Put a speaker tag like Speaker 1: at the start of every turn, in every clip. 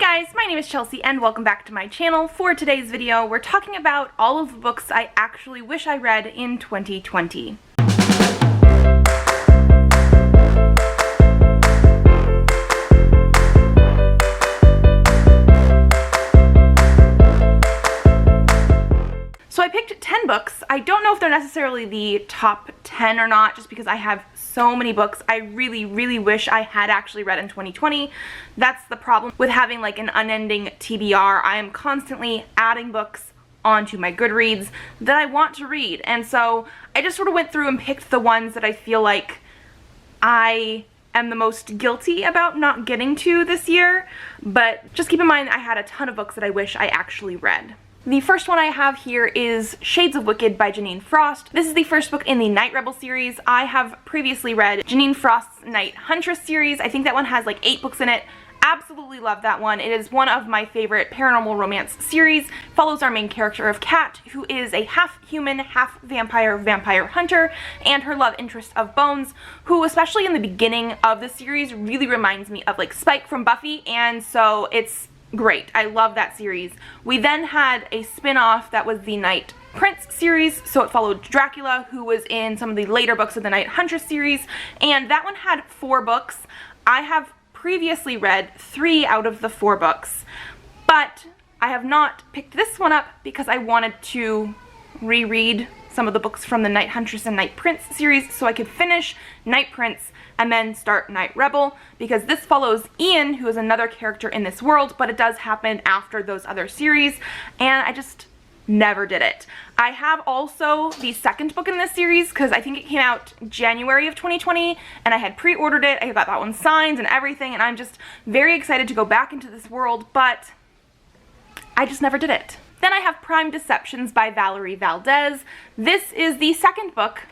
Speaker 1: Hey guys, my name is Chelsea and welcome back to my channel. For today's video, we're talking about all of the books I actually wish I read in 2020. So I picked 10 books. I don't know if they're necessarily the top 10 or not, just because I have so many books I really wish I had actually read in 2020. That's the problem with having like an unending TBR. I am constantly adding books onto my Goodreads that I want to read, and so I just sort of went through and picked the ones that I feel like I am the most guilty about not getting to this year. But just keep in mind I had a ton of books that I wish I actually read. The first one I have here is Shades of Wicked by Janine Frost. This is the first book in the Night Rebel series. I have previously read Janine Frost's Night Huntress series. I think that one has like 8 books in it. Absolutely love that one. It is one of my favorite paranormal romance series. Follows our main character of Kat, who is a half-human, half-vampire hunter, and her love interest of Bones, who, especially in the beginning of the series, really reminds me of like Spike from Buffy, and so it's great. I love that series. We then had a spin-off that was the Night Prince series, so it followed Dracula, who was in some of the later books of the Night Huntress series, and that one had 4 books. I have previously read 3 out of the 4 books, but I have not picked this one up because I wanted to reread some of the books from the Night Huntress and Night Prince series so I could finish Night Prince and then start Night Rebel, because this follows Ian, who is another character in this world, but it does happen after those other series, and I just never did it. I have also the second book in this series, because I think it came out January of 2020, and I had pre-ordered it. I got that one signed and everything, and I'm just very excited to go back into this world, but I just never did it. Then I have Prime Deceptions by Valerie Valdez. This is the second book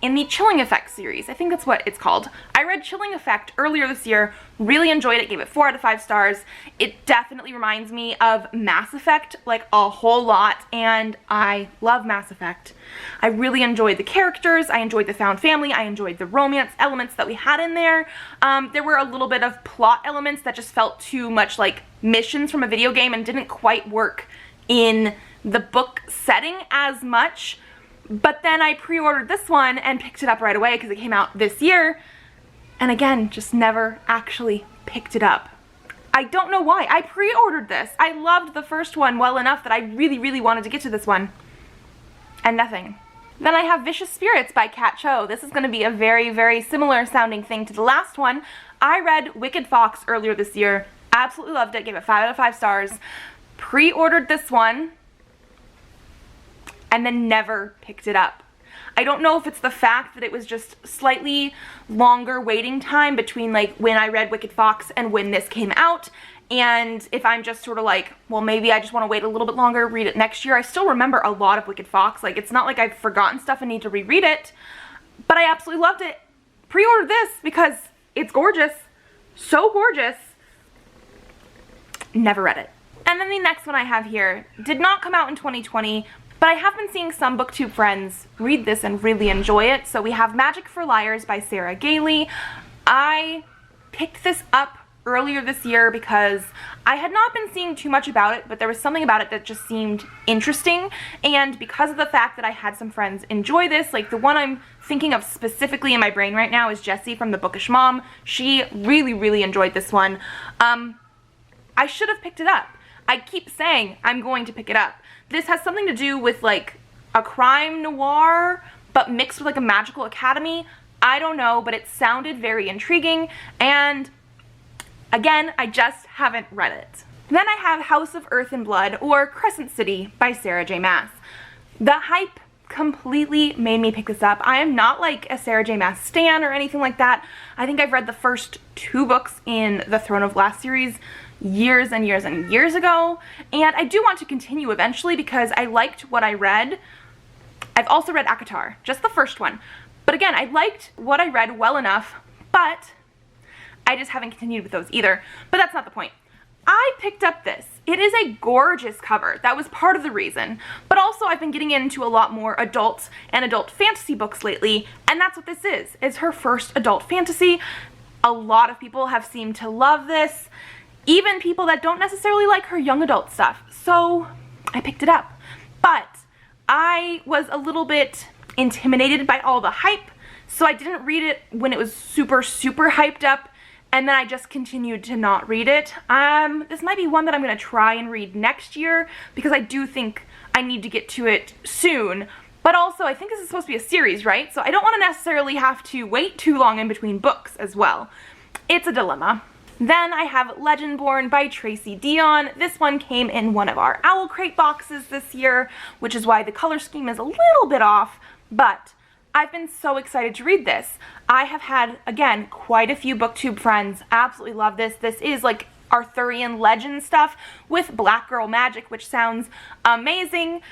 Speaker 1: in the Chilling Effect series. I think that's what it's called. I read Chilling Effect earlier this year, really enjoyed it, gave it 4 out of 5 stars. It definitely reminds me of Mass Effect, like a whole lot, and I love Mass Effect. I really enjoyed the characters, I enjoyed the found family, I enjoyed the romance elements that we had in there. There were a little bit of plot elements that just felt too much like missions from a video game and didn't quite work in the book setting as much. But then I pre-ordered this one and picked it up right away because it came out this year, and again, just never actually picked it up. I don't know why. I pre-ordered this. I loved the first one well enough that I really wanted to get to this one, and nothing. Then I have Vicious Spirits by Kat Cho. This is going to be a very similar sounding thing to the last one. I read Wicked Fox earlier this year. Absolutely loved it. Gave it 5 out of 5 stars. Pre-ordered this one, and then never picked it up. I don't know if it's the fact that it was just slightly longer waiting time between like when I read Wicked Fox and when this came out, and if I'm just sort of like, well, maybe I just want to wait a little bit longer, read it next year. I still remember a lot of Wicked Fox. Like, it's not like I've forgotten stuff and need to reread it, but I absolutely loved it. Pre-ordered this because it's gorgeous. So gorgeous. Never read it. And then the next one I have here did not come out in 2020, but I have been seeing some booktube friends read this and really enjoy it. So we have Magic for Liars by Sarah Gailey. I picked this up earlier this year because I had not been seeing too much about it, but there was something about it that just seemed interesting. And because of the fact that I had some friends enjoy this, like the one I'm thinking of specifically in my brain right now is Jessie from The Bookish Mom. She really enjoyed this one. I should have picked it up. I keep saying I'm going to pick it up. This has something to do with like a crime noir, but mixed with like a magical academy. I don't know, but it sounded very intriguing, and again, I just haven't read it. Then I have House of Earth and Blood, or Crescent City by Sarah J. Maas. The hype completely made me pick this up. I am not like a Sarah J. Maas stan or anything like that. I think I've read the first 2 books in the Throne of Glass series years and years ago, and I do want to continue eventually because I liked what I read. I've also read ACOTAR, just the first one, but again, I liked what I read well enough, but I just haven't continued with those either. But that's not the point. I picked up this. It is a gorgeous cover. That was part of the reason, but also I've been getting into a lot more adult and adult fantasy books lately, and that's what this is. It's her first adult fantasy. A lot of people have seemed to love this. even people that don't necessarily like her young adult stuff. So I picked it up. But I was a little bit intimidated by all the hype, so I didn't read it when it was super, super hyped up, and then I just continued to not read it. This might be one that I'm going to try and read next year, because I do think I need to get to it soon. But also, I think this is supposed to be a series, right? So I don't want to necessarily have to wait too long in between books as well. It's a dilemma. Then I have Legendborn by Tracy Dion. This one came in one of our Owl Crate boxes this year, which is why the color scheme is a little bit off, but I've been so excited to read this. I have had, again, quite a few booktube friends absolutely love this. This is like Arthurian legend stuff with black girl magic, which sounds amazing.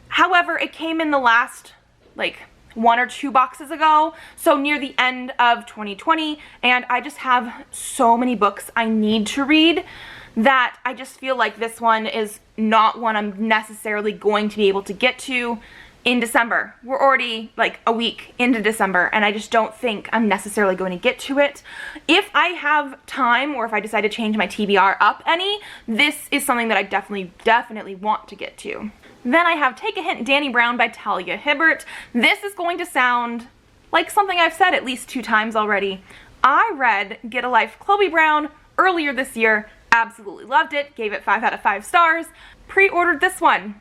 Speaker 1: However, it came in the last, like, 1 or 2 boxes ago, so near the end of 2020, and I just have so many books I need to read that I just feel like this one is not one I'm necessarily going to be able to get to in December. We're already like a week into December, and I just don't think I'm necessarily going to get to it. If I have time, or if I decide to change my TBR up any, this is something that I definitely want to get to. Then I have Take a Hint, Dani Brown by Talia Hibbert. This is going to sound like something I've said at least 2 times already. I read Get a Life, Chloe Brown earlier this year, absolutely loved it, gave it 5 out of 5 stars, pre-ordered this one,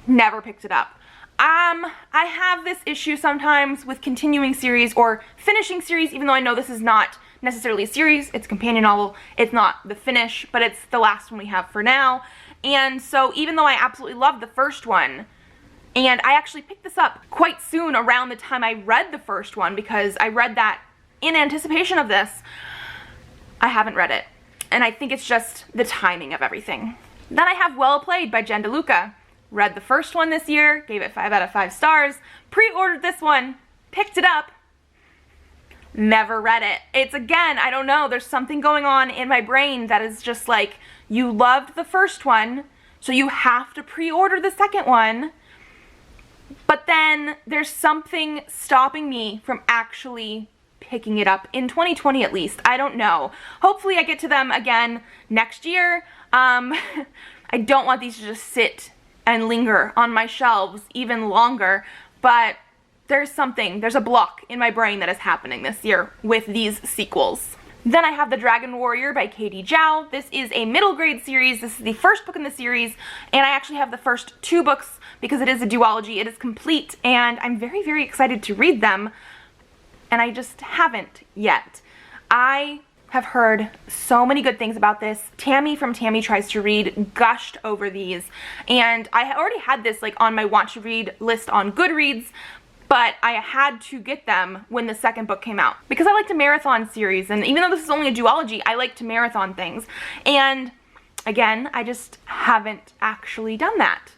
Speaker 1: never picked it up. I have this issue sometimes with continuing series or finishing series, even though I know this is not necessarily a series, it's a companion novel, it's not the finish, but it's the last one we have for now. And so even though I absolutely loved the first one, and I actually picked this up quite soon around the time I read the first one, because I read that in anticipation of this, I haven't read it. And I think it's just the timing of everything. Then I have Well Played by Jen DeLuca. Read the first one this year, gave it 5 out of 5 stars, pre-ordered this one, picked it up, never read it. It's, again, I don't know, there's something going on in my brain that is just like, you loved the first one, so you have to pre-order the second one, but then there's something stopping me from actually picking it up in 2020 at least. I don't know. Hopefully I get to them again next year. I don't want these to just sit and linger on my shelves even longer, but there's a block in my brain that is happening this year with these sequels. Then I have The Dragon Warrior by Katie Zhao. This is a middle grade series. This is the first book in the series, and I actually have the first 2 books because it is a duology. It is complete, and I'm very, very excited to read them, and I just haven't yet. I have heard so many good things about this. Tammy from Tammy Tries to Read gushed over these, and I already had this like on my want to read list on Goodreads, but I had to get them when the second book came out because I like to marathon series, and even though this is only a duology, I like to marathon things. And again, I just haven't actually done that.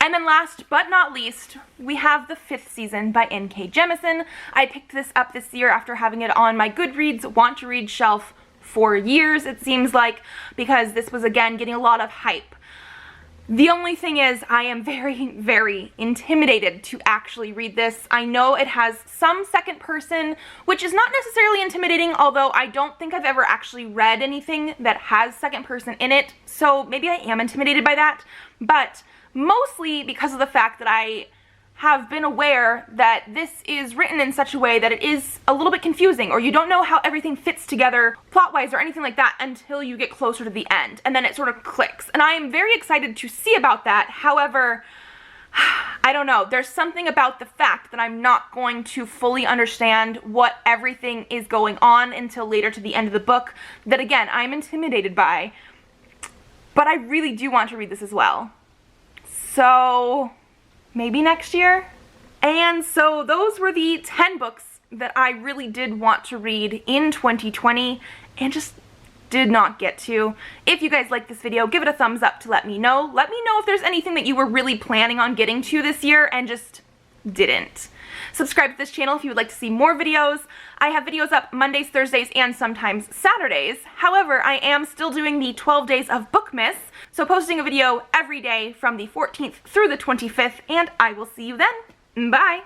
Speaker 1: And then last but not least, we have The 5th Season by N.K. Jemisin. I picked this up this year after having it on my Goodreads want to read shelf for years, it seems like, because this was, again, getting a lot of hype. The only thing is, I am very, very intimidated to actually read this. I know it has some second person, which is not necessarily intimidating, although I don't think I've ever actually read anything that has second person in it, so maybe I am intimidated by that, but mostly because of the fact that I have been aware that this is written in such a way that it is a little bit confusing, or you don't know how everything fits together plot-wise or anything like that until you get closer to the end, and then it sort of clicks. And I am very excited to see about that. However, I don't know, there's something about the fact that I'm not going to fully understand what everything is going on until later to the end of the book that, again, I'm intimidated by. But I really do want to read this as well. So maybe next year? And so those were the 10 books that I really did want to read in 2020 and just did not get to. If you guys like this video, give it a thumbs up to let me know. Let me know if there's anything that you were really planning on getting to this year and just didn't. Subscribe to this channel if you would like to see more videos. I have videos up Mondays, Thursdays, and sometimes Saturdays. However, I am still doing the 12 days of Bookmas, so posting a video every day from the 14th through the 25th, and I will see you then. Bye!